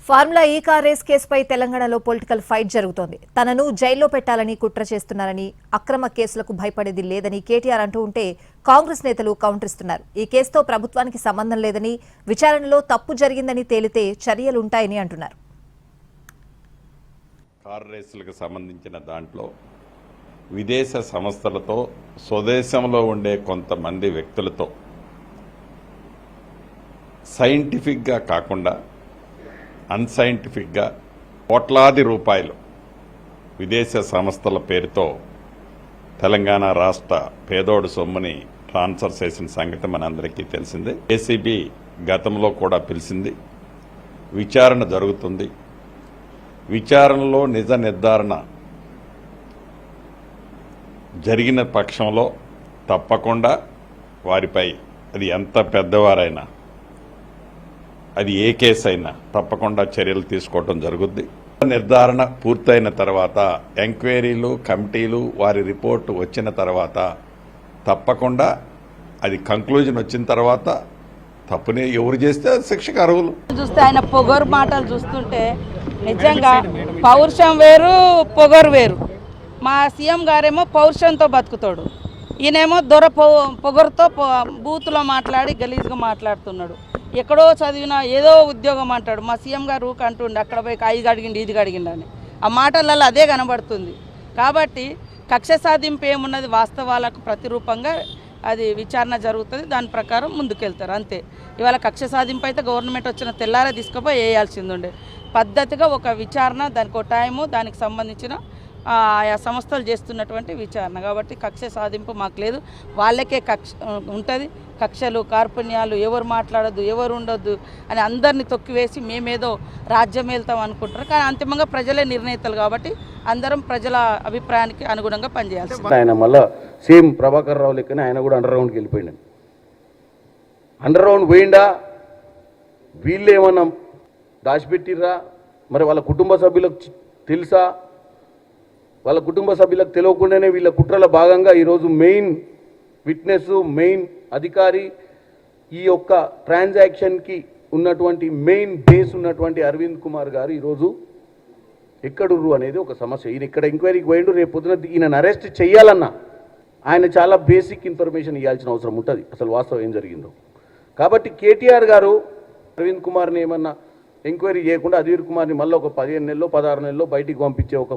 Formula ఈ car race కేసుపై తెలంగాణలో పొలిటికల్ ఫైట్ జరుగుతోంది. తనను జైల్లో పెట్టాలని కుట్ర చేస్తున్నారని, అక్రమ కేసులకు భయపడేది లేదని కేటీఆర్ అంటూ ఉంటే కాంగ్రెస్ నేతలు కౌంటర్ ఇస్తున్నారు. ఈ కేసుతో ప్రభుత్వానికి సంబంధం లేదని, విచారణలో తప్పు జరిగిందని తేలితే చర్యలుంటాయని అంటున్నారు. కార్ రేసులకు సంబంధించిన దాంట్లో విదేశ సంస్థలతో, స్వదేశంలో ఉండే కొంతమంది వ్యక్తులతో సైంటిఫిక్గా కాకుండా అన్సైంటిఫిక్గా కోట్లాది రూపాయలు విదేశ సంస్థల పేరుతో తెలంగాణ రాష్ట్ర పేదోడు సొమ్ముని ట్రాన్స్ఫర్ చేసిన సంగతి మనందరికీ తెలిసిందే. ఏసీబీ గతంలో కూడా పిలిచింది, విచారణ జరుగుతుంది. విచారణలో నిజ నిర్ధారణ జరిగిన పక్షంలో తప్పకుండా వారిపై, అది ఎంత పెద్దవారైనా, అది ఏ కేసు అయినా తప్పకుండా చర్యలు తీసుకోవడం జరుగుద్ది. నిర్ధారణ పూర్తయిన తర్వాత, ఎంక్వైరీలు, కమిటీలు, వారి రిపోర్టు వచ్చిన తర్వాత తప్పకుండా అది కంక్లూజన్ వచ్చిన తర్వాత తప్పునే ఎవరు చేస్తే శిక్షకు అర్హులు. చూస్తే ఆయన పొగరు మాటలు చూస్తుంటే నిజంగా పౌరుషం వేరు, పొగరు వేరు. మా సీఎం గారేమో పౌరుషంతో బతుకుతాడు, ఈయనేమో పొగరుతో బూతులో మాట్లాడి గలీజ్గా మాట్లాడుతున్నాడు. ఎక్కడో చదివినా ఏదో ఉద్యోగం అంటాడు. మా సీఎం గారు అంటుండే అక్కడ పోయి ఇది అడిగిండి ఇది అడిగిండి అని. ఆ మాటలలో అదే కనబడుతుంది. కాబట్టి కక్ష సాధింపు ఏమున్నది, వాస్తవాలకు ప్రతిరూపంగా అది విచారణ జరుగుతుంది, దాని ప్రకారం ముందుకెళ్తారు అంతే. ఇవాళ కక్ష సాధింపు అయితే గవర్నమెంట్ వచ్చిన తెల్లారే తీసుకుపోయి వేయాల్సింది ఉండే. పద్ధతిగా ఒక విచారణ, దానికి ఒక టైము, దానికి సంబంధించిన ఆయా సంస్థలు చేస్తున్నటువంటి విచారణ. కాబట్టి కక్ష సాధింపు మాకు లేదు, వాళ్ళకే కక్ష ఉంటుంది. కక్షలు, కార్పుణ్యాలు, ఎవరు మాట్లాడద్దు, ఎవరు ఉండొద్దు అని అందరినీ తొక్కివేసి మేమేదో రాజ్యం వెళ్తాం అనుకుంటారు. కానీ అంతిమంగా ప్రజలే నిర్ణయితలు కాబట్టి అందరం ప్రజల అభిప్రాయానికి అనుగుణంగా పనిచేయాల్సి. ఆయన మళ్ళీ సేమ్ ప్రభాకర్ రావు లెక్కనే ఆయన కూడా అండర్ గ్రౌండ్కి వెళ్ళిపోయింది. అండర్ గ్రౌండ్ పోయిండా, వీళ్ళు ఏమన్నా దాచిపెట్టిర్రా, మరి వాళ్ళ కుటుంబ సభ్యులకు తెలుసా? వాళ్ళ కుటుంబ సభ్యులకు తెలియకుండానే వీళ్ళ కుట్రల భాగంగా ఈరోజు మెయిన్ విట్నెస్, మెయిన్ అధికారి, ఈ యొక్క ట్రాన్సాక్షన్కి ఉన్నటువంటి మెయిన్ బేస్ ఉన్నటువంటి అరవింద్ కుమార్ గారు ఈరోజు ఎక్కడుర్రు అనేది ఒక సమస్య. ఈయన ఇక్కడ ఎంక్వైరీకి పోయిండు, రేపు పొద్దున ఈయనను అరెస్ట్ చేయాలన్నా ఆయన చాలా బేసిక్ ఇన్ఫర్మేషన్ ఇవ్వాల్సిన అవసరం ఉంటుంది, అసలు వాస్తవం ఏం జరిగిందో. కాబట్టి కేటీఆర్ గారు అరవింద్ కుమార్ని ఏమన్నా ఎంక్వైరీ చేయకుండా అధీర్ కుమార్ని మళ్ళీ ఒక 15 నెలలో 16 నెలలో బయటికి పంపించే ఒక